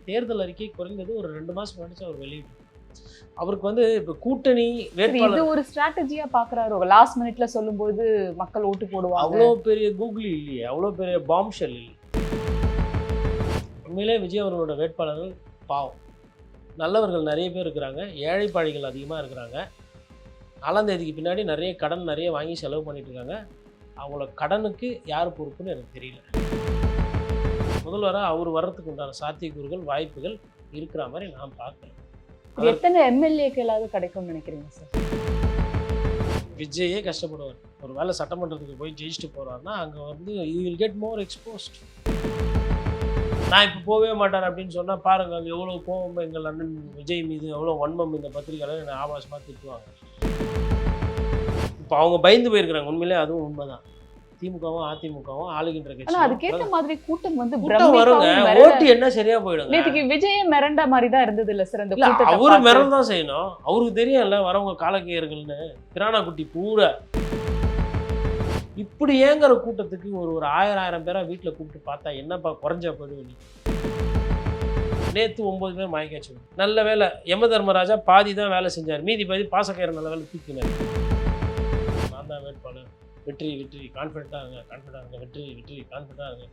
தேர்தல் அறிக்கை குறைந்தது ஒரு 2 மாசம் முன்னாடி அவர் வெளியிட்டார். அவருக்கு வந்து இப்ப கூட்டணி இது வேட்பாளர் ஒரு ஸ்ட்ராட்டஜியா பாக்குறாரு. லாஸ்ட் மினிட்ல சொல்லும்போது மக்கள் ஓட்டு போடுவாங்க. அவ்வளோ பெரிய கூகுள் இல்லையே, அவ்வளோ பெரிய பாம் ஷெல் இல்லை. உண்மையிலே விஜய் அவர்களோட வேட்பாளர்கள் பாவம். நல்லவர்கள் நிறைய பேர் இருக்கிறாங்க, ஏழைப்பாழிகள் அதிகமாக இருக்கிறாங்க. 4ஆம் தேதிக்கு பின்னாடி நிறைய வாங்கி செலவு பண்ணிட்டு இருக்காங்க. அவங்கள கடனுக்கு யார் பொறுப்புன்னு எனக்கு தெரியல. முதல்வராக அவர் வர்றதுக்கு உண்டான சாத்தியக்கூறுகள் வாய்ப்புகள் இருக்கிற மாதிரி நான் பார்க்குறேன். எத்தனை எம்எல்ஏக்களாவது கிடைக்கும்னு நினைக்கிறீங்க சார்? விஜயே கஷ்டப்படுவார். ஒரு வேளை சட்டமன்றத்துக்கு போய் ஜெயிச்சுட்டு போகிறாருன்னா அங்கே வந்து you will get more exposed. நான் இப்போ போகவே மாட்டேன் அப்படின்னு சொன்னால் பாருங்கள், அங்கே எவ்வளோ கோபம் எங்கள் அண்ணன் விஜய் மீது, எவ்வளோ வன்மம் இந்த பத்திரிகையாளர் என்னை ஆபாசமாக திட்டுவாங்க. இப்போ அவங்க பயந்து போயிருக்கிறாங்க. உண்மையிலே அதுவும் உண்மைதான். திமுகவும் அதிமுகவும் ஆளுகின்ற கட்சி. அதுக்கேற்ற மாதிரி கூட்டம் வந்து வருங்க. ஓட்டு என்ன சரியா போயிடுங்க. நேற்றுக்கு விஜய மிரண்ட மாதிரி தான் இருந்தது இல்ல சார்? அந்த அவரு மிரள் தான் செய்யணும். அவருக்கு தெரியும்ல வரவங்க காலக்கையர்கள்னு. பிராணாக்குட்டி பூரா இப்படி ஏங்குற கூட்டத்துக்கு ஒரு 1000 பேரா வீட்டில் கூப்பிட்டு பார்த்தா என்னப்பா குறைஞ்சா போயிடுவீங்க. நேற்று 9 பேர் மயக்காச்சு. நல்ல வேலை யம தர்மராஜா பாதி தான் வேலை செஞ்சார், மீதி பாதி பாசக்கயிறு நல்ல வேலை தூக்கினார். நான் தான் வேட்பாளர், வெற்றி கான்ஃபிடென்ட்டாக இருங்க, வெற்றி கான்ஃபிடென்ட்டாக இருங்க.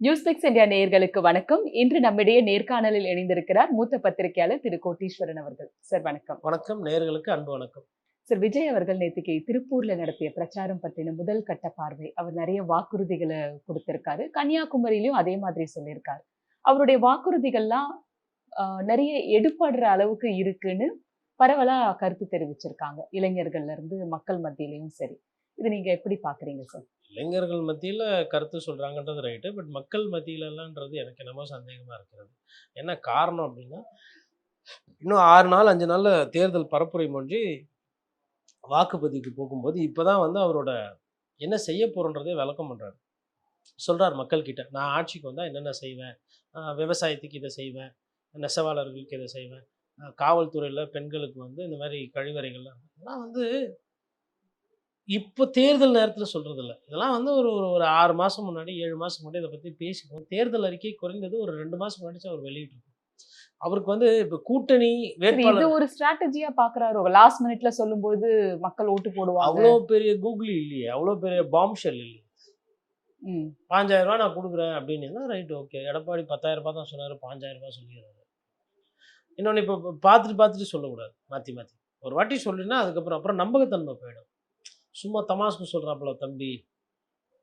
நியூஸ்பிக்ஸ் இந்தியா நேயர்களுக்கு வணக்கம். இன்று நம்மிடையே நேர்காணலில் இணைந்திருக்கிறார் மூத்த பத்திரிகையாளர் திரு கோட்டீஸ்வரன் அவர்கள். சார் வணக்கம். வணக்கம். நேயர்களுக்கு அன்பு வணக்கம். சார், விஜய் அவர்கள் நேற்றுக்கு திருப்பூர்ல நடத்திய பிரச்சாரம் பற்றின முதல் கட்ட பார்வை. அவர் நிறைய வாக்குறுதிகளை கொடுத்திருக்காரு. கன்னியாகுமரியிலும் அதே மாதிரி சொல்லியிருக்காரு. அவருடைய வாக்குறுதிகள்லாம் நிறைய எடுபடுற அளவுக்கு இருக்குன்னு பரவலா கருத்து தெரிவிச்சிருக்காங்க, இளைஞர்கள்ல இருந்து மக்கள் மத்தியிலையும் சரி. இது நீங்க எப்படி பாக்குறீங்க சார்? இளைஞர்கள் மத்தியில் கருத்து சொல்கிறாங்கன்றது ரைட்டு. பட் மக்கள் மத்தியிலலான்றது எனக்கு என்னமோ சந்தேகமாக இருக்கிறது. என்ன காரணம் அப்படின்னா, இன்னும் 6 நாள் 5 நாளில் தேர்தல் பரப்புரை முடிஞ்சு வாக்குப்பதிவுக்கு போகும்போது இப்போ தான் வந்து அவரோட என்ன செய்ய போகிறன்றதே விளக்கம் பண்ணுறாரு. சொல்கிறார் மக்கள்கிட்ட, நான் ஆட்சிக்கு வந்தால் என்னென்ன செய்வேன், விவசாயத்துக்கு இதை செய்வேன், நெசவாளர்களுக்கு இதை செய்வேன், காவல்துறையில் பெண்களுக்கு வந்து இந்த மாதிரி கழிவறைகள்லாம். இதெல்லாம் வந்து இப்போ தேர்தல் நேரத்தில் சொல்கிறதில்ல. இதெல்லாம் வந்து ஒரு 6 மாதம் முன்னாடி 7 மாதம் முன்னாடி இதை பற்றி பேசிக்கணும். தேர்தல் அறிக்கை குறைந்தது ஒரு 2 மாதம் முன்னாடி அவர் வெளியிட்டிருக்காரு. அவருக்கு வந்து இப்போ கூட்டணி வேட்பாளர் இது ஒரு ஸ்ட்ராட்டஜியா பாக்குறாரு. லாஸ்ட் மினிட்ல சொல்லும்போது மக்கள் ஓட்டு போடுவாங்க. அவ்வளோ பெரிய கூகுள் இல்லையே, அவ்வளோ பெரிய பாம் ஷெல் இல்லையே. 5000 ரூபா நான் கொடுக்குறேன் அப்படின்னு ரைட், ஓகே. எடப்பாடி 10,000 ரூபாய் தான் சொன்னார், 5000 ரூபாய் சொல்லிடுறாரு. இன்னொன்று இப்போ பார்த்துட்டு சொல்லக்கூடாது, மாற்றி ஒரு வாட்டி சொல்லினா அதுக்கப்புறம் நம்பகத்தன்மை போயிடும். சும்மா தமாஸ்க்கு சொல்கிறாப்புல தம்பி,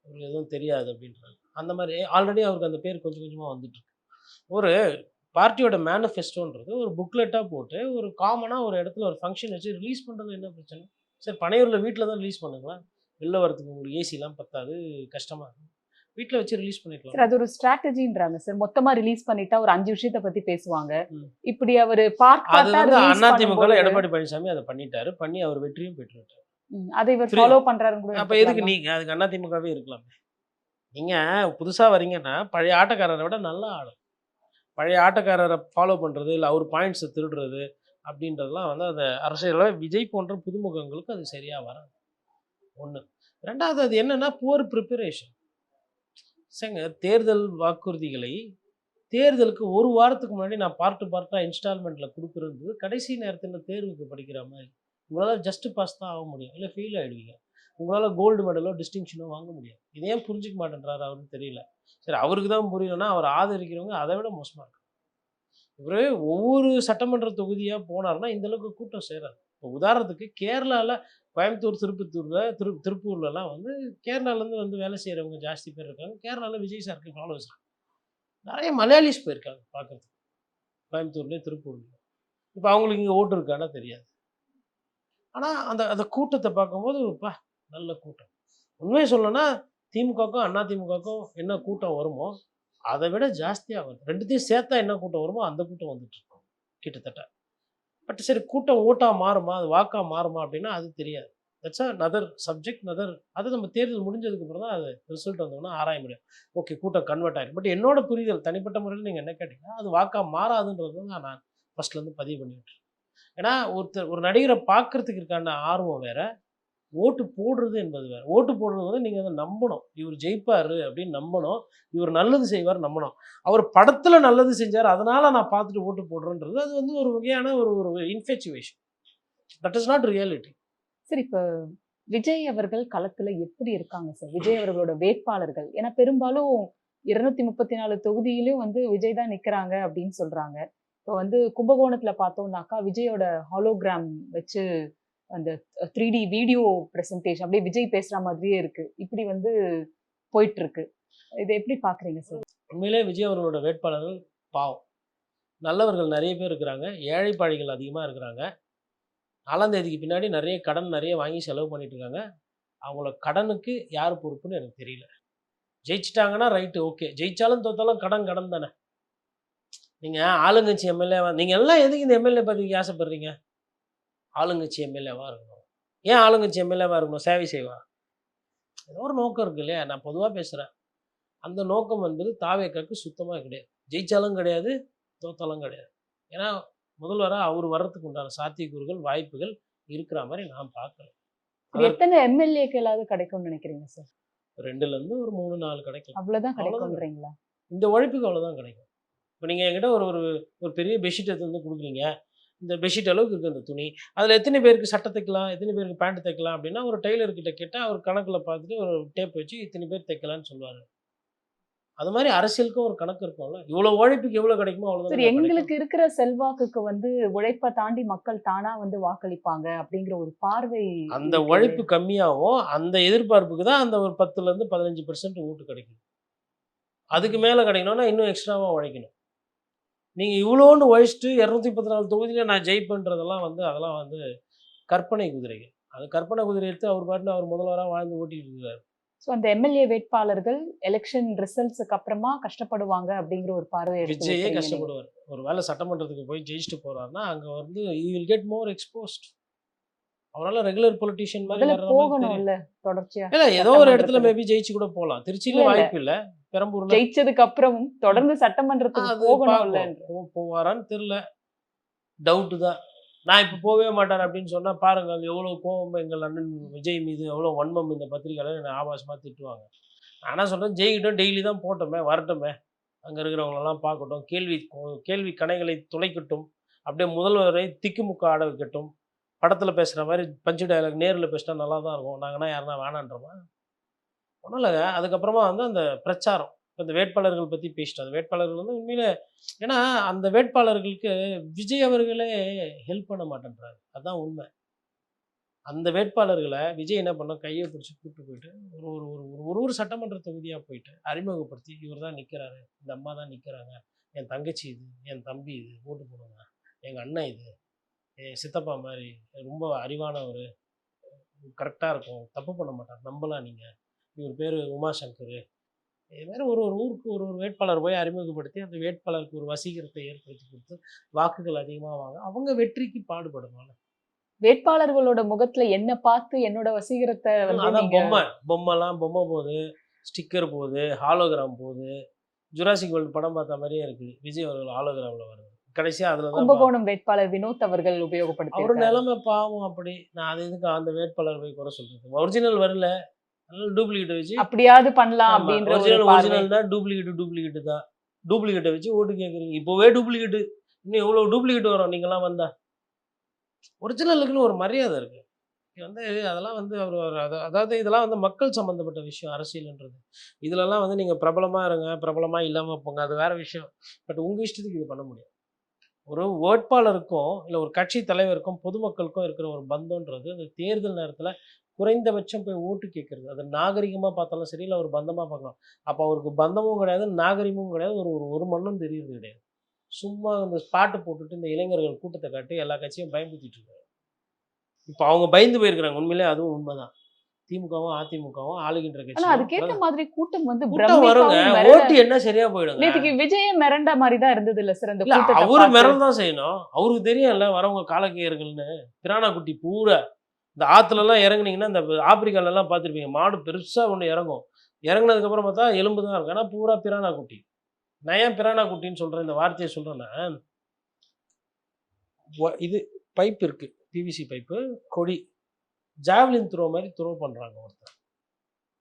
அவருக்கு எதுவும் தெரியாது அப்படின்றாங்க. அந்த மாதிரி ஆல்ரெடி அவருக்கு அந்த பேர் கொஞ்சம் கொஞ்சமாக வந்துட்டுருக்கு. ஒரு பார்ட்டியோட மேனிஃபெஸ்டோன்றது ஒரு புக்லெட்டாக போட்டு ஒரு காமனாக ஒரு இடத்துல ஒரு ஃபங்க்ஷன் வச்சு ரிலீஸ் பண்ணுறது என்ன பிரச்சனை? சரி, பனையூரில் வீட்டில் தான் ரிலீஸ் பண்ணுங்களேன். வெளில வரதுக்கு உங்களுக்கு ஏசிலாம் பத்தாது, கஷ்டமாக இருக்கும். வீட்டில் வச்சு ரிலீஸ் பண்ணிக்கலாம் சார். அது ஒரு ஸ்ட்ராட்டஜின்றாங்க சார். மொத்தமாக ரிலீஸ் பண்ணிட்டா ஒரு 5 விஷயத்தை பற்றி பேசுவாங்க. இப்படி அவர் அது வந்து அதிமுக எடப்பாடி பழனிசாமி அதை பண்ணிட்டாரு, பண்ணி அவர் வெற்றியும் பெற்றுட்டார். அதை இவர் ஃபாலோ பண்றாருன்னு. அப்போ எதுக்கு நீங்கள் அதுக்கு அதிமுகவே இருக்கலாம்? நீங்கள் புதுசாக வரீங்கன்னா பழைய ஆட்டக்காரரை விட நல்லா ஆடும். பழைய ஆட்டக்காரரை ஃபாலோ பண்ணுறது இல்லை அவர் பாயிண்ட்ஸை திருடுறது அப்படின்றதுலாம் வந்து அந்த அரசியலில் விஜய் போன்ற புதுமுகங்களுக்கு அது சரியாக வராது. ஒன்று. ரெண்டாவது, அது என்னென்னா புவர் ப்ரிப்பரேஷன். சரிங்க, தேர்தல் வாக்குறுதிகளை தேர்தலுக்கு ஒரு வாரத்துக்கு முன்னாடி நான் பார்ட்டாக இன்ஸ்டால்மெண்ட்டில் கொடுக்குறது கடைசி நேரத்தில் தேர்வுக்கு படிக்கிற மாதிரி. உங்களால் ஜஸ்ட் பாஸ் தான் ஆக முடியும், இல்லை ஃபெயில் ஆகிடுவீங்க. உங்களால் கோல்டு மெடலோ டிஸ்டிங்ஷனோ வாங்க முடியாது. இதே புரிஞ்சிக்க மாட்டேன்றாரு அவருக்கு தெரியல. சரி, அவருக்கு தான் புரியலன்னா அவர் ஆதரிக்கிறவங்க அதை விட மோசமாக இருக்கு. இவர் ஒவ்வொரு சட்டமன்ற தொகுதியாக போனார்னா இந்தளவுக்கு கூட்டம் சேராது. இப்போ உதாரணத்துக்கு கேரளாவில் கோயம்புத்தூர் திருப்பூர்லலாம் வந்து கேரளாலேருந்து வந்து வேலை செய்கிறவங்க ஜாஸ்தி பேர் இருக்காங்க. கேரளாவில் விஜய் சாருக்கு ஃபாலோவர்ஸ் இருக்காங்க. நிறைய மலையாளிஸ் போயிருக்காங்க பார்க்குறதுக்கு கோயம்புத்தூர்லேயே திருப்பூர்லேயும். இப்போ அவங்களுக்கு இங்கே ஓட்டு இருக்கான்னா தெரியாது. ஆனால் அந்த கூட்டத்தை பார்க்கும்போது நல்ல கூட்டம். உண்மையை சொல்லணும்னா திமுகவுக்கும் அதிமுகவுக்கும் என்ன கூட்டம் வருமோ அதை விட ஜாஸ்தியாக வருது. ரெண்டுத்தையும் சேர்த்தா என்ன கூட்டம் வருமோ அந்த கூட்டம் வந்துட்டு இருக்கும் கிட்டத்தட்ட. பட் சரி, கூட்டம் ஓட்டாக மாறுமா, அது வாக்காக மாறுமா அப்படின்னா அது தெரியாது. தட்ஸ் நதர் சப்ஜெக்ட், அது நம்ம தேர்தல் முடிஞ்சதுக்கு அப்புறம் தான் அது ரிசல்ட் வந்தோம்னா ஆராய முடியும். ஓகே, கூட்டம் கன்வெர்ட் ஆகிடும். பட் என்னோட புரிதல் தனிப்பட்ட முறையில் நீங்கள் என்ன கேட்டீங்கன்னா அது வாக்காக மாறாதுன்றது தான் நான் ஃபர்ஸ்ட்லேருந்து பதிவு பண்ணிவிட்டேன். ஏன்னா ஒரு நடிகரை பார்க்கறதுக்கு இருக்கான ஆர்வம் வேற, ஓட்டு போடுறது என்பது வேறு. ஓட்டு போடுறது வந்து நீங்கள் அதை நம்பணும். இவர் ஜெயிப்பார் அப்படின்னு நம்பணும். இவர் நல்லது செய்வார் நம்பணும். அவர் படத்தில் நல்லது செஞ்சார், அதனால் நான் பார்த்துட்டு ஓட்டு போடுறேன்றது அது வந்து ஒரு வகையான ஒரு ஒரு இன்ஃபெச்சுவேஷன். That is not reality. சரி, இப்ப விஜய் அவர்கள் களத்துல எப்படி இருக்காங்க சார்? விஜய் அவர்களோட வேட்பாளர்கள். ஏன்னா பெரும்பாலும் 234 தொகுதியிலும் வந்து விஜய் தான் நிக்கிறாங்க அப்படின்னு சொல்றாங்க. இப்போ வந்து கும்பகோணத்துல பார்த்தோம்னாக்கா, விஜயோட ஹாலோகிராம் வச்சு அந்த 3D வீடியோ பிரசன்டேஷன் அப்படியே விஜய் பேசுற மாதிரியே இருக்கு. இப்படி வந்து போயிட்டு இருக்கு. இத எப்படி பார்க்குறீங்க சார்? உண்மையிலே விஜய் அவர்களோட வேட்பாளர்கள் பாவம். நல்லவர்கள் நிறைய பேர் இருக்கிறாங்க. ஏழைப்பாழிகள் அதிகமாக இருக்கிறாங்க. 4ஆம் தேதிக்கு பின்னாடி நிறைய வாங்கி செலவு பண்ணிட்டு இருக்காங்க. அவங்கள கடனுக்கு யார் பொறுப்புன்னு எனக்கு தெரியல. ஜெயிச்சிட்டாங்கன்னா ரைட்டு, ஓகே. ஜெயிச்சாலும் தோத்தாலும் கடன் கடன் தானே. நீங்கள் ஆளுங்கட்சி எம்எல்ஏவா நீங்கள் எல்லாம் எதுக்கு இந்த எம்எல்ஏ பதவிக்கு ஆசைப்படுறீங்க? ஆளுங்கட்சி எம்எல்ஏவா இருக்கணும். ஏன் ஆளுங்கட்சி எம்எல்ஏவா இருக்கணும்? சேவை செய்வா? ஏதோ ஒரு நோக்கம் இருக்கு இல்லையா? நான் பொதுவாக பேசுகிறேன். அந்த நோக்கம் என்பது தாவேக்காக்கு சுத்தமாக கிடையாது. ஜெயிச்சாலும் கிடையாது, தோத்தாலும் கிடையாது. ஏன்னா முதல்வராக அவர் வர்றதுக்கு உண்டான சாத்தியக்கூறுகள், வாய்ப்புகள் இருக்கிற மாதிரி நான் பார்க்குறேன். எத்தனை எம்எல்ஏக்களாவது கிடைக்கும்னு நினைக்கிறீங்க சார்? 2லேருந்து ஒரு 3, 4 கிடைக்கும். அவ்வளவுதான் கிடைக்கும்ன்றீங்களா? இந்த உழைப்புக்கு அவ்வளோதான் கிடைக்கும். இப்போ நீங்கள் என்கிட்ட ஒரு ஒரு ஒரு பெரிய பெட்ஷீட் எடுத்து வந்து கொடுக்குறீங்க. இந்த பெட்ஷீட் அளவுக்கு இருக்குது அந்த துணி. அதில் எத்தனை பேருக்கு சட்டை தைக்கலாம், எத்தனை பேருக்கு பேண்ட் தைக்கலாம் அப்படின்னா ஒரு டெய்லர்கிட்ட கேட்டால் அவர் கணக்கில் பார்த்துட்டு ஒரு டேப் வச்சு இத்தனை பேர் தைக்கலான்னு சொல்லுவார். அது மாதிரி அரசியலுக்கும் ஒரு கணக்கு இருக்கும்ல. இவ்வளோ உழைப்புக்கு எவ்வளோ கிடைக்குமோ சரி, அவ்வளோதான் எங்களுக்கு கிடைக்கும். இருக்கிற செல்வாக்குக்கு வந்து உழைப்ப தாண்டி மக்கள் தானா வந்து வாக்களிப்பாங்க அப்படிங்கிற ஒரு பார்வை அந்த இருக்கு. உழைப்பு கம்மியாகும். அந்த எதிர்பார்ப்புக்கு தான் அந்த ஒரு 10லேருந்து 15% ஓட்டு கிடைக்கும். அதுக்கு மேலே கிடைக்கணும்னா இன்னும் எக்ஸ்ட்ராவாக உழைக்கணும். நீங்கள் இவ்வளோன்னு உழைச்சிட்டு 234 தொகுதியில நான் ஜெயிப்பேன்றதெல்லாம் வந்து அதெல்லாம் வந்து கற்பனை குதிரைகள். அது கற்பனை குதிரை எடுத்து அவர் பாட்டுன்னு அவர் முதல்வராக வாழ்ந்து ஓட்டிட்டு இருக்காரு. ஸோ அந்த எம்எல்ஏ வேட்பாளர்கள் எலெக்ஷன் ரிசல்ட்ஸ்க்கு அப்புறமா கஷ்டப்படுவாங்க அப்படிங்கிற ஒரு பார்வை எடுத்து விஜயே வைக்கிறீங்க நீங்க. கஷ்டப்படுவார். ஒரு வேளை சட்டமன்றத்துக்கு போய் ஜெயிச்சுட்டு போறாருன்னா அங்கே வந்து you will get more exposed. அவரால் ரெகுலர் பொலிட்டிஷியன் மாதிரி முதல்ல வர்ற மாதிரி தெரியும். போகணும்ல தொடர்ச்சியா இல்லை ஏதோ ஒரு இடத்துல சட்டமன்றத்துக்கு. மேபி ஜெயிச்சு கூட போகலாம். திருச்சியில் இல்ல இல்ல, வாய்ப்பு இல்லை. பெரம்பூரில் ஜெயிச்சதுக்கு அப்புறம் தொடர்ந்து சட்டமன்றத்துக்கு அது போகணும்ல. பார்ப்போம். போவாரான்னு தெரில. டவுட்டு தான். நான் இப்போ போகவே மாட்டார் அப்படின்னு சொன்னால் பாருங்கள் எவ்வளோ கோபம் எங்கள் அண்ணன் விஜய் மீது எவ்வளோ வன்மம் இந்த பத்திரிகையாளர் என்னை ஆபாசமாக திட்டுவாங்க. நான் என்ன சொல்கிறேன், ஜெயிக்கிட்டோம், டெய்லி தான் போட்டோமே, வரட்டுமே, அங்கே இருக்கிறவங்களெல்லாம் பார்க்கட்டும், கேள்வி கணைகளை துளைக்கட்டும், அப்படியே முதல்வரை திக்குமுக்க ஆட வைக்கட்டும், படத்தில் பேசுகிற மாதிரி பஞ்சு டயலாக் நேரில் பேசினா நல்லா தான் இருக்கும். நாங்கன்னா யாருன்னா வேணான்றோமா? ஒன்றும் இல்லைங்க. அதுக்கப்புறமா வந்து அந்த பிரச்சாரம் இப்போ இந்த வேட்பாளர்கள் பற்றி பேசிட்டோம். அந்த வேட்பாளர்கள் வந்து உண்மையிலே ஏன்னா அந்த வேட்பாளர்களுக்கு விஜய் அவர்களே ஹெல்ப் பண்ண மாட்டேன்றாரு. அதுதான் உண்மை. அந்த வேட்பாளர்களை விஜய் என்ன பண்ணோம், கையை பிடிச்சி கூப்பிட்டு போயிட்டு ஒரு ஒரு ஒரு ஒரு ஒரு சட்டமன்ற தொகுதியாக போயிட்டு அறிமுகப்படுத்தி இவர் தான் நிற்கிறாரு, இந்த அம்மா தான் நிற்கிறாங்க, என் தங்கச்சி இது, என் தம்பி இது, ஓட்டு போடுங்க, எங்கள் அண்ணன் இது, என் சித்தப்பா மாதிரி ரொம்ப அறிவானவர், கரெக்டாக இருக்கும், தப்பு பண்ண மாட்டார், நம்பலாம் நீங்கள், இவர் பேர் உமாசங்கர். இது மாதிரி ஒரு ஒரு ஊருக்கு ஒரு ஒரு வேட்பாளர் போய் அறிமுகப்படுத்தி அந்த வேட்பாளருக்கு ஒரு வசீகரத்தை ஏற்படுத்தி கொடுத்து வாக்குகள் அதிகமாக வாங்க அவங்க வெற்றிக்கு பாடுபடணும். வேட்பாளர்களோட முகத்துல என்ன பார்த்து என்னோட வசீகரத்தை வந்து அதான் நீங்க பொம்மை போகுது, ஸ்டிக்கர் போகுது, ஹாலோகிராம் போகுது. ஜுராசிக் வேர்ல்டு படம் பார்த்த மாதிரியே இருக்குது. விஜய் அவர்கள் ஹாலோகிராமில் வருது. கடைசியாக அதில் தான் கும்பகோணம் வேட்பாளர் வினோத் அவர்கள் அவர் உபயோகப்படுத்தி நிலைமை பாவம். அப்படி நான் அது எதுக்கு அந்த வேட்பாளர் போய் குறை சொல்றது? ஒரிஜினல் வரல, அதனால டூப்ளிகேட் வச்சு அப்படியாவது பண்ணலாம் அப்படின்ற ஒரு பார்வை. ஒரிஜினல் தான், டூப்ளிகேட் தான். டூப்ளிகேட்டை வச்சு ஓட்டு கேட்குறீங்க. இப்போவே டூப்ளிகேட்டு, இன்னும் எவ்வளோ டூப்ளிகேட் வரும் நீங்களாம் வந்தா? ஒரிஜினலுக்குன்னு ஒரு மரியாதை இருக்கு. இது வந்து அதெல்லாம் வந்து அதாவது இதெல்லாம் வந்து மக்கள் சம்மந்தப்பட்ட விஷயம் அரசியல்ன்றது. இதுலலாம் வந்து நீங்கள் பிரபலமாக இருங்க, பிரபலமாக இல்லாமல் போங்க, அது வேற விஷயம். பட் உங்கள் இஷ்டத்துக்கு இது பண்ண முடியாது. ஒரு வேட்பாளருக்கும் இல்லை ஒரு கட்சி தலைவருக்கும் பொதுமக்களுக்கும் இருக்கிற ஒரு பந்தம்ன்றது அந்த தேர்தல் நேரத்தில் குறைந்தபட்சம் போய் ஓட்டு கேட்கறது. அது நாகரிகமாக பார்த்தாலும் சரி, இல்லை ஒரு பந்தமாக பார்க்கலாம். அப்போ அவருக்கு பந்தமும் கிடையாது, நாகரிகமும் கிடையாது, ஒரு ஒரு ஒரு மண்ணும் தெரியுறது கிடையாது. சும்மா இந்த பாட்டு போட்டுட்டு இந்த இளைஞர்கள் கூட்டத்தை காட்டி எல்லா கட்சியும் பயன்படுத்திட்டு இருக்காங்க. இப்போ அவங்க பயந்து போயிருக்கிறாங்க. உண்மையிலே அதுவும் உண்மைதான். திமுகவும் அதிமுகவும் ஆளுகின்ற ஆனா கட்சி அதுக்கேத்த மாதிரி கூட்டம் வந்து கூட்டம் வருங்க. பிரமிப்பாவும் மிரள. ஓட்டு என்ன சரியா போயிடுங்க. நேத்துக்கு விஜயே மிரண்ட மாதிரி தான் இருந்தது இல்ல சார் அந்த இல்ல கூட்டத்தை அவரு பார்த்து. மிரள் தான் செய்யணும். அவருக்கு தெரியும்ல வரவங்க காலக்கையர்கள்னு. பிரானா குட்டி பூரா இந்த ஆற்றுலலாம் இறங்குனீங்கன்னா இந்த ஆப்பிரிக்காலலாம் பார்த்துருப்பீங்க. மாடு பெருசா ஒன்று இறங்கும். இறங்குனதுக்கப்புறம் பார்த்தா எலும்பு தான் இருக்கும். ஆனால் பூரா பிரானா குட்டி. நான் ஏன் பிரானா குட்டின்னு சொல்கிறேன், இந்த வார்த்தையை சொல்கிறேன்னா, இது பைப் இருக்குது, பிவிசி பைப்பு, கொடி. ஜாவ்லின் த்ரோ மாதிரி த்ரோ பண்ணுறாங்க ஒருத்தர்.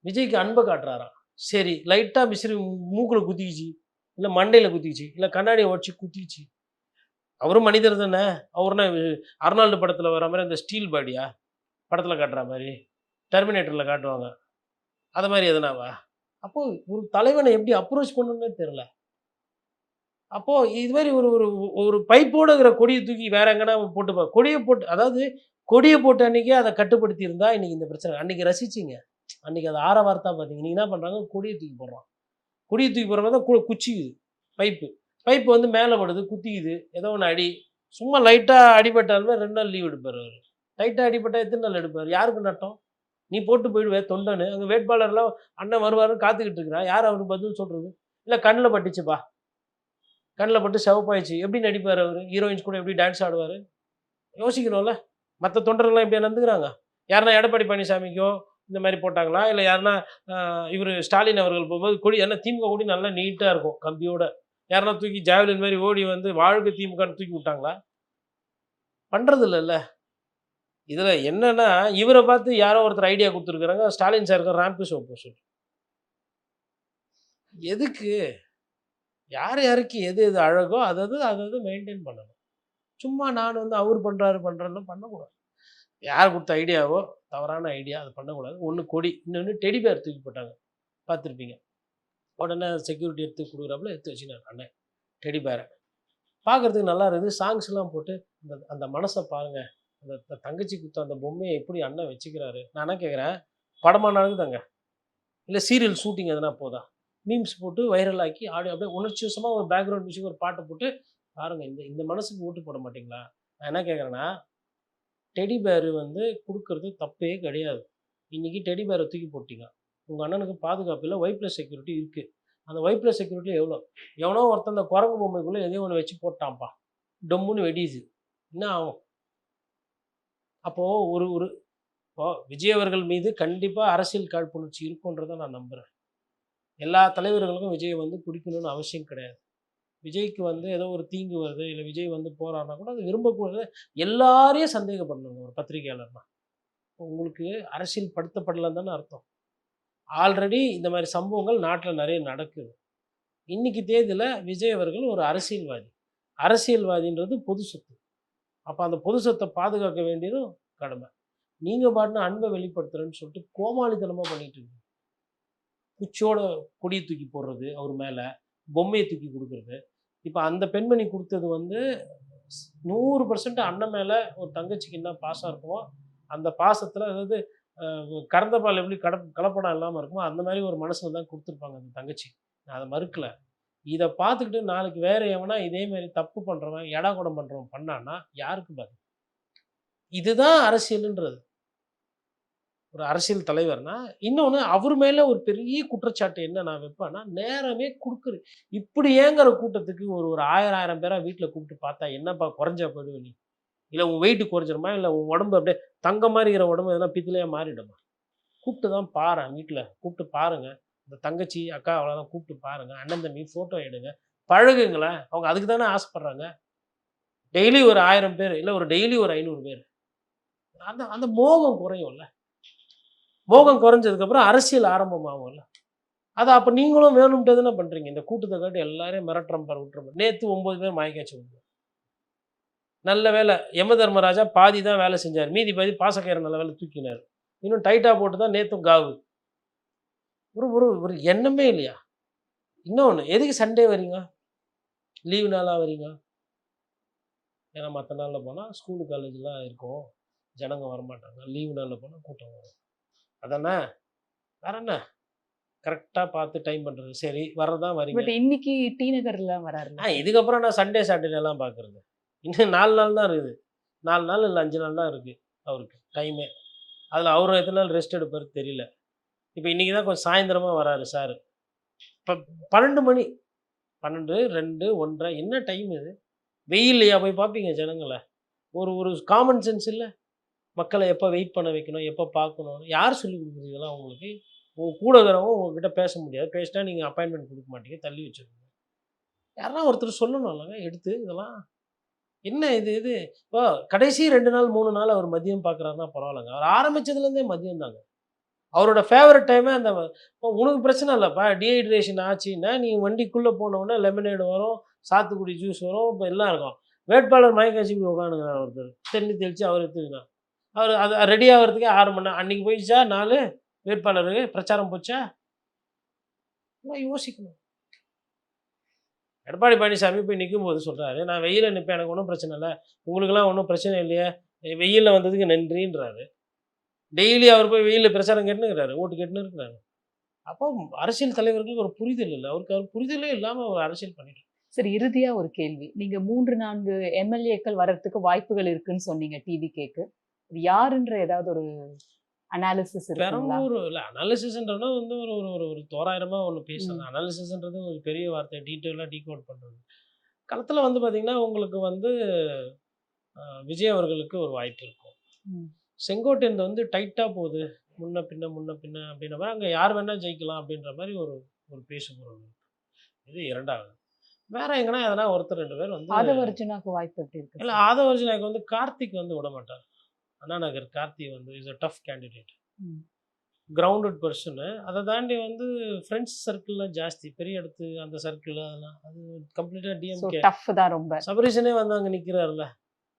விஜய்க்கு அன்பை காட்டுறாராம். சரி லைட்டாக மிஸ்ரி மூக்கில் குத்திக்கிச்சு, இல்லை மண்டையில் குத்திக்கிச்சு, இல்லை கண்ணாடியை உடச்சி குத்திச்சு. அவரும் மனிதர் தானே. அவர்னா அர்னால்டு படத்தில் வர மாதிரி அந்த ஸ்டீல் பாடியா படத்தில் காட்டுற மாதிரி, டெர்மினேட்டரில் காட்டுவாங்க, அது மாதிரி எதுனாவா? அப்போது ஒரு தலைவனை எப்படி அப்ரோச் பண்ணணுன்னே தெரில. அப்போது இது மாதிரி ஒரு ஒரு ஒரு பைப்போடுங்கிற கொடியை தூக்கி வேற எங்கன்னா போட்டு கொடியை போட்டு, அதாவது கொடியை போட்டு அன்றைக்கே அதை கட்டுப்படுத்தி இருந்தால் இன்றைக்கி இந்த பிரச்சனை. அன்றைக்கி ரசிச்சிங்க, அன்றைக்கி அது ஆற வார்த்தா பார்த்தீங்க. நீங்கள் என்ன பண்ணுறாங்க, கொடியை தூக்கி போடுறான். கொடியை தூக்கி போடுற மாதிரி தான் குச்சிக்குது பைப்பு. பைப்பு வந்து மேலே படுது, குத்திக்குது, ஏதோ ஒன்று அடி. சும்மா லைட்டாக அடிபட்டாலுமே 2 நாள் லீவ் எடுப்பார் அவர். லைட்டாக அடிபட்டால் எத்தனை நாள் எடுப்பார்? யாருக்கு நட்டம்? நீ போட்டு போயிடுவே தொண்டனு. அங்கே வேட்பாளர்லாம் அண்ணன் வருவாருன்னு காத்துக்கிட்டு இருக்கிறான். யார் அவருக்கு பதில் சொல்கிறது? இல்லை கண்ணில் பட்டுச்சுப்பா, கண்ணில் பட்டு சிவப்பாயிடுச்சு, எப்படி நடிப்பார் அவர்? ஹீரோயின்ஸ் கூட எப்படி டான்ஸ் ஆடுவார்? யோசிக்கணும்ல. மற்ற தொண்டர்கள்லாம் எப்படி நடந்துக்கிறாங்க? யாருன்னா எடப்பாடி பழனிசாமிக்கோ இந்த மாதிரி போட்டாங்களா? இல்லை யாருன்னா இவர் ஸ்டாலின் அவர்கள் போகும்போது கொடி, ஏன்னா திமுக கொடி நல்லா நீட்டாக இருக்கும் கம்பியோட, யாருன்னா தூக்கி ஜாவலின் மாதிரி ஓடி வந்து வாழ்க திமுகன்னு தூக்கி விட்டாங்களா? பண்ணுறது இல்லைல்ல. இதில் என்னன்னா, இவரை பார்த்து யாரோ ஒருத்தர் ஐடியா கொடுத்துருக்குறாங்க, ஸ்டாலின் சாருக்கு ரேம்ப் ஷோ போச்சு. எதுக்கு? யார் யாருக்கு எது எது அழகோ அது மெயின்டைன் பண்ணணும். சும்மா நான் வந்து அவர் பண்ணுறாரு பண்ணுறேன்னு பண்ணக்கூடாது. யார் கொடுத்த ஐடியாவோ தவறான ஐடியா, அது பண்ணக்கூடாது. ஒன்று கொடி, இன்னொன்று டெடி பேர் தூக்கி போட்டாங்க, பார்த்துருப்பீங்க. உடனே செக்யூரிட்டி எடுத்து கொடுக்குறாப்புல எடுத்து வச்சுனார் அண்ணன் டெடி பேரை. பார்க்குறதுக்கு நல்லா இருக்குது. சாங்ஸ்லாம் போட்டு அந்த அந்த மனசை பாருங்கள். அந்த தங்கச்சி குத்த அந்த பொம்மையை எப்படி அண்ணன் வச்சுக்கிறாரு. நான் என்ன கேட்குறேன், படமாக நடக்குதாங்க, இல்லை சீரியல் ஷூட்டிங் எதுனா போதா? மீம்ஸ் போட்டு வைரல் ஆக்கி ஆடி அப்படியே உணர்ச்சிவசமாக ஒரு பேக்ரவுண்ட் மியூசிக் ஒரு பாட்டை போட்டு பாருங்கள். இந்த இந்த மனசுக்கு ஓட்டு போட மாட்டிங்களா? நான் என்ன கேட்குறேன்னா, டெடி பேரு வந்து கொடுக்கறது தப்பே கிடையாது. இன்றைக்கி டெடி பேரை தூக்கி போட்டிங்க, உங்கள் அண்ணனுக்கு பாதுகாப்பு இல்லை, ஒய்ப்ளஸ் செக்யூரிட்டி இருக்குது. அந்த ஒய்ப்ளஸ் செக்யூரிட்டி எவனோ ஒருத்தன் அந்த குரங்கு பொம்மைக்குள்ளே எதையோ ஒன்று வச்சு போட்டான்ப்பா, டொம்முன்னு வெடியுது, என்ன ஆகும்? அப்போது ஒரு ஒரு இப்போ விஜய் அவர்கள் மீது கண்டிப்பாக அரசியல் காழ்ப்புணர்ச்சி இருக்குன்றதை நான் நம்புகிறேன். எல்லா தலைவர்களுக்கும் விஜய் வந்து பிடிக்கணும்னு அவசியம் கிடையாது. விஜய்க்கு வந்து ஏதோ ஒரு தீங்கு வருது, இல்லை விஜய் வந்து போறாருனா கூட அது விரும்பக்கூடாது. எல்லாரையும் சந்தேகப்படணுங்க ஒரு பத்திரிகையாளர்னா. உங்களுக்கு அரசியல் படுத்தப்படலன்னு தானே அர்த்தம். ஆல்ரெடி இந்த மாதிரி சம்பவங்கள் நாட்டில் நிறைய நடக்குது. இன்னைக்கு தேதியில் விஜய் அவர்கள் ஒரு அரசியல்வாதி. அரசியல்வாதின்றது பொது சொத்து. அப்போ அந்த பொது சொத்தை பாதுகாக்க வேண்டியதும் கடமை. நீங்கள் பாட்டுன்னு அன்பை வெளிப்படுத்துறேன்னு சொல்லிட்டு கோமாளித்தனமாக பண்ணிட்டு இருக்கீங்க. குச்சியோட கொடியை தூக்கி போடுறது, அவர் மேலே பொம்மையை தூக்கி கொடுக்குறது. இப்போ அந்த பெண்மணி கொடுத்தது வந்து 100% அண்ணன் மேலே ஒரு தங்கச்சிக்கு என்ன பாசம் இருக்குமோ அந்த பாசத்தில், அதாவது கறந்த பால் எப்படி கலப்படம் இல்லாமல் இருக்குமோ அந்த மாதிரி ஒரு மனசில் தான் கொடுத்துருப்பாங்க அந்த தங்கச்சி. நான் அதை மறுக்கலை. இதை பார்த்துக்கிட்டு நாளைக்கு வேறு எவனா இதே மாதிரி தப்பு பண்ணுறவன், எடா குடம் பண்ணுறவன் பண்ணான்னா யாருக்கு பதில்? இதுதான் அரசியலுன்றது. ஒரு அரசியல் தலைவர்னா இன்னொன்று அவர் மேலே ஒரு பெரிய குற்றச்சாட்டு என்ன நான் வைப்பேன்னா, நேரமே கொடுக்குறது. இப்படி ஏங்குற கூட்டத்துக்கு ஒரு ஒரு 1000 பேராக வீட்டில் கூப்பிட்டு பார்த்தா என்னப்பா குறைஞ்சா போயிடுவே நீ? இல்லை உன் வெயிட்டு குறைஞ்சிருமா? இல்லை உன் உடம்பு அப்படியே தங்க மாதிரி இருக்கிற உடம்பு எதனா பித்தளையாக மாறிடுமா? கூப்பிட்டு தான் பாரு, வீட்டில் கூப்பிட்டு பாருங்கள். இந்த தங்கச்சி அக்கா அவ்வளோதான் கூப்பிட்டு பாருங்கள். அண்ணன் தம்பி ஃபோட்டோ எடுங்க, பழகுங்களேன். அவங்க அதுக்கு தானே ஆசைப்பட்றாங்க. டெய்லி ஒரு 1000 பேர், இல்லை ஒரு டெய்லி ஒரு 500 பேர். அந்த அந்த மோகம் குறையும்ல. மோகம் குறைஞ்சதுக்கப்புறம் அரசியல் ஆரம்பமாகும்ல. அதை அப்போ நீங்களும் வேணும்ட்டு தானே பண்ணுறீங்க. இந்த கூட்டத்தை காட்டி எல்லாரையும் மிரட்டுறோம் பாரு, விட்டுறோம். நேற்று 9 பேர் மயக்காச்சு விடுங்க. நல்ல வேலை யம தர்மராஜா பாதி தான் வேலை செஞ்சார், மீதி பாதி பாசக்கயிறு நல்ல வேலை தூக்கினார். இன்னும் டைட்டாக போட்டு தான் நேற்றும் காவு. ஒரு ஒரு ஒரு எண்ணமே இல்லையா? இன்னொன்று, எதுக்கு சண்டே வரீங்க? லீவு நாளாக வரீங்க? ஏன்னா மற்ற நாளில் போனால் ஸ்கூலு காலேஜெலாம் இருக்கும், ஜனங்க வரமாட்டாங்க. லீவு நாளில் போனால் கூட்டம் வரும். அதானே? வேற என்ன? கரெக்டாக பார்த்து டைம் பண்ணுறது. சரி வர்றதான் வரீங்க. பட் இன்னைக்கு டி நகர்லாம் வராருல்ல. இதுக்கப்புறம் நான் சண்டே சாட்டர்டேலாம் பார்க்குறது. இன்னும் 4 நாள் தான் இருக்குது. 4 நாள் இல்லை 5 நாள் தான் இருக்குது அவருக்கு டைமே. அதில் அவர் எத்தனை நாள் ரெஸ்ட் எடுப்பார் தெரியல. இப்போ இன்றைக்கி தான் கொஞ்சம் சாயந்தரமாக வராரு சார். இப்போ 12 மணி, 12, 2, 1:30 என்ன டைம் இது? வெயில்லையா போய் பார்ப்பீங்க ஜனங்களை? ஒரு ஒரு காமன் சென்ஸ் இல்லை? மக்களை எப்போ வெயிட் பண்ண வைக்கணும், எப்போ பார்க்கணும், யார் சொல்லி கொடுக்குறீங்களா உங்களுக்கு? உங்கள் கூட இருக்கிறவங்க உங்ககிட்ட பேச முடியாது. பேசினா நீங்கள் அப்பாயின்மெண்ட் கொடுக்க மாட்டீங்க, தள்ளி வச்சுருக்கீங்க. யாருன்னா ஒருத்தர் சொல்லணும் இல்லைங்க எடுத்து இதெல்லாம். என்ன இது இது இப்போ கடைசி 2 நாள் 3 நாள் அவர் மதியம் பார்க்குறாருன்னா பரவாயில்லங்க. அவர் ஆரம்பிச்சதுலேருந்தே மதியம் தாங்க. அவரோட ஃபேவரட் டைமே அந்த இப்போ உனக்கு பிரச்சனை இல்லப்பா. டீஹைட்ரேஷன் ஆச்சுன்னா, நீ வண்டிக்குள்ள போனவுடனே லெமனேட் வரும், சாத்துக்குடி ஜூஸ் வரும், இப்ப எல்லாம் இருக்கும். வேட்பாளர் மயக்கம் வச்சு இப்படி உட்காந்துக்கிறார் ஒருத்தர். தண்ணி தெளிச்சு அவர் எடுத்துக்கினார். அவரு அது ரெடி ஆகுறதுக்கே 6 மணி நேரம். அன்னைக்கு போயிடுச்சா நாளு வேட்பாளருக்கு பிரச்சாரம் போச்சா? இதெல்லாம் யோசிக்கணும். எடப்பாடி பழனிசாமி போய் நிக்கும்போது சொல்றாரு, "நான் வெயில்ல நிப்பேன். எனக்கு ஒண்ணும் பிரச்சனை இல்ல. உங்களுக்கெல்லாம் ஒண்ணும் பிரச்சனை இல்லையே. வெயில்ல வந்ததுக்கு நன்றின்றாரு." டெய்லி அவர் போய் வெயில்ல பிரச்சாரம் கேட்டுன்னுருக்கிறாரு. ஓட்டு கேட்டுன்னு இருக்கிறாரு. அப்போ அரசியல் தலைவர்களுக்கு ஒரு புரிதல் இல்ல. அவர் புரிதலே இல்லாம அவர் அரசியல் பண்ணிட்டு சரி, இறுதியா ஒரு கேள்வி. நீங்க 3, 4 எம்எல்ஏக்கள் வர்றதுக்கு வாய்ப்புகள் இருக்குன்னு சொன்னீங்க டிவிகேக்கு. அது யாருன்ற ஏதாவது ஒரு அனாலிசிஸ் இருக்குங்களா? பெரம்பலூர் இல்ல அனாலிசிஸ்ன்றது வந்து ஒரு ஒரு ஒரு ஒரு தோராயிரமா ஒண்ணு பேசுறது. அனாலிசிஸ்ன்றது ஒரு பெரிய வார்த்தை. டீட்டெயிலா டீகோட் பண்றது. களத்துல வந்து பார்த்தீங்கன்னா, உங்களுக்கு வந்து விஜய் அவர்களுக்கு ஒரு வாய்ப்பு இருக்கும். ம். செங்கோட்டையன் வந்து டைட்டா போகுது. முன்ன பின்ன அப்படின்ற மாரி அங்க யார் வேணா ஜெயிக்கலாம் அப்படின்ற மாரி ஒரு ஒரு பேசுபொருள் இருக்கு. இது 2வது. வேற எங்கனா எதனா ஒருத்தர் 2 பேர் வந்து ஆதவ அர்ஜுனாக்கு வாய்ப்பு எப்படி இருக்கு இல்ல சார்? ஆதவ அர்ஜுனாக்கு வந்து கார்த்திக் வந்து விடமாட்டார். அண்ணா நகர் கார்த்தி வந்து இஸ் அ டஃப் கேண்டிடேட். ம். Grounded person. அத தாண்டி வந்து ஃப்ரெண்ட்ஸ் சர்க்கிள்லாம் ஜாஸ்தி. பெரிய இடத்து அந்த சர்க்கிள் அதெல்லாம். அது கம்ப்ளீட்டா ஸோ டிஎம்கே. டஃப் தான் ரொம்ப. சபரீஷனே வந்து அங்க நிக்கிறார்ல.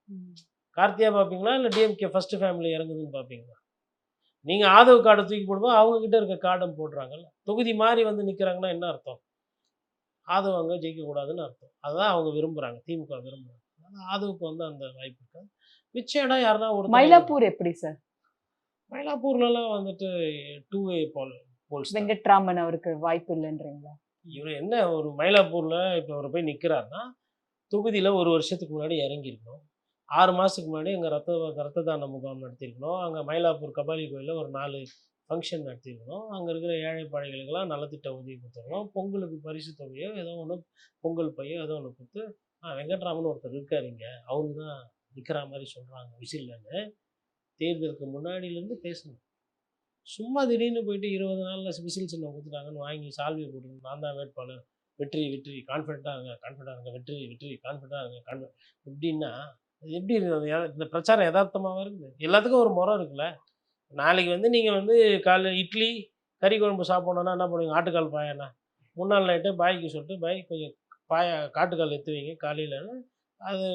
ம். கார்த்தியா பார்ப்பீங்களா? இல்ல டிஎம்கே ஃபர்ஸ்ட் ஃபேமிலி இறங்குதுன்னு பார்ப்பீங்களா? நீங்க ஆதவ் கார்ட தூக்கி போடும்போது அவங்க கிட்ட இருக்க கார்ட போடுறாங்கல்ல. தொகுதி மாறி வந்து நிக்கிறாங்கன்னா என்ன அர்த்தம்? ஆதவ் அங்க ஜெயிக்கக்கூடாதுன்னு அர்த்தம். அதுதான் அவங்க விரும்புறாங்க. திமுக விரும்புறாங்க. அதனால ஆதவுக்கு வந்து அந்த வாய்ப்பு இருக்காது. மிச்ச இடம் யாருன்னா ஒருத்தர் மயிலாப்பூர் எப்படி சார்? மயிலாப்பூர்லலாம் வந்துட்டு 2 வே போல்ஸ் தான். வெங்கட்ராமன் அவருக்கு வாய்ப்பு இல்லைன்றீங்களா? இவரு என்ன ஒரு மயிலாப்பூர்ல இப்ப அவரு போய் நிக்கிறாருன்னா, தொகுதியில 1 வருஷத்துக்கு முன்னாடி இறங்கியிருக்கணும். 6 மாசத்துக்கு முன்னாடி அங்க ரத்த தான முகாம் நடத்தியிருக்கணும். அங்க மயிலாப்பூர் கபாலி கோயில்ல ஒரு 4 ஃபங்ஷன் நடத்தியிருக்கணும். அங்க இருக்கிற ஏழை பாழைகளுக்கெல்லாம் நலத்திட்ட உதவி குடுத்துருக்கணும். பொங்கலுக்கு பரிசு தொகையோ ஏதோ ஒண்ணு பொங்கல் பையோ ஏதோ ஒண்ணு குடுத்து, வெங்கட்ராமன் ஒருத்தர் இருக்காரு இங்க. அவரு தான் நிக்கிற மாரி சொல்றாங்க விசில்ல. தேர்தலுக்கு முன்னாடிலேருந்து பேசணும். சும்மா திடீர்னு போயிட்டு 20 நாள்ல விசில் சின்னம் குடுத்துட்டாங்கன்னு வாங்கி சால்வைய போட்டுட்டு நான் தான் வேட்பாளர். வெற்றி, வெற்றி கான்ஃபிடென்ட்டா இருங்க, கான்ஃபிடென்ட்டா இருங்க. வெற்றி, வெற்றி கான்ஃபிடென்ட்டா இருங்க. எப்படின்னா, அது எப்படி இருக்குது? அது இந்த பிரச்சாரம் எதார்த்தமாவா இருக்குது? எல்லாத்துக்கும் ஒரு முறை இருக்குல்ல. நாளைக்கு வந்து நீங்க வந்து காலைல இட்லி, கறி குழம்பு சாப்பிடணும்னா என்ன பண்ணுவீங்க? ஆட்டுக்கால் பாயாண்ணா. முன்னாள் நைட்டே பாய்க்கு சொல்லிட்டு, பாய் கொஞ்சம் பாயா காட்டுக்கால் எடுத்து வைங்க காலையிலன்னு, அது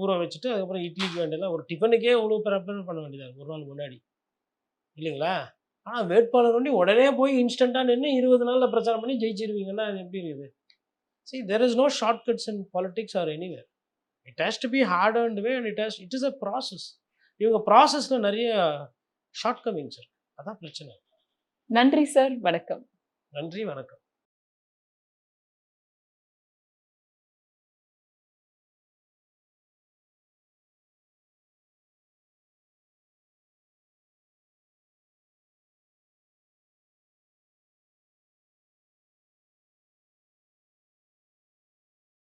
ஊற வச்சுட்டு, அதுக்கப்புறம் இட்லிக்கு வேண்டியதெல்லாம் ஒரு டிஃபனுக்கே இவ்வளோ ப்ரிப்பேர் பண்ண வேண்டியதா இருக்கு, ஒரு நாள் முன்னாடி. இல்லைங்களா? ஆனா வேட்பாளர் வண்டி உடனே போய் இன்ஸ்டன்ட்டா நின்னு 20 நாள்ல பிரச்சாரம் பண்ணி ஜெயிச்சிருவீங்கன்னா, அது எப்படி இருக்குது? See, there is no shortcuts in politics or anywhere. It has to be hard earned way and it is a process. இவங்க ப்ராசஸ்ல நெறைய ஷார்ட் கமிங்ஸ் இருக்கு. அதான் பிரச்சனை. நன்றி சார். வணக்கம். நன்றி, வணக்கம்.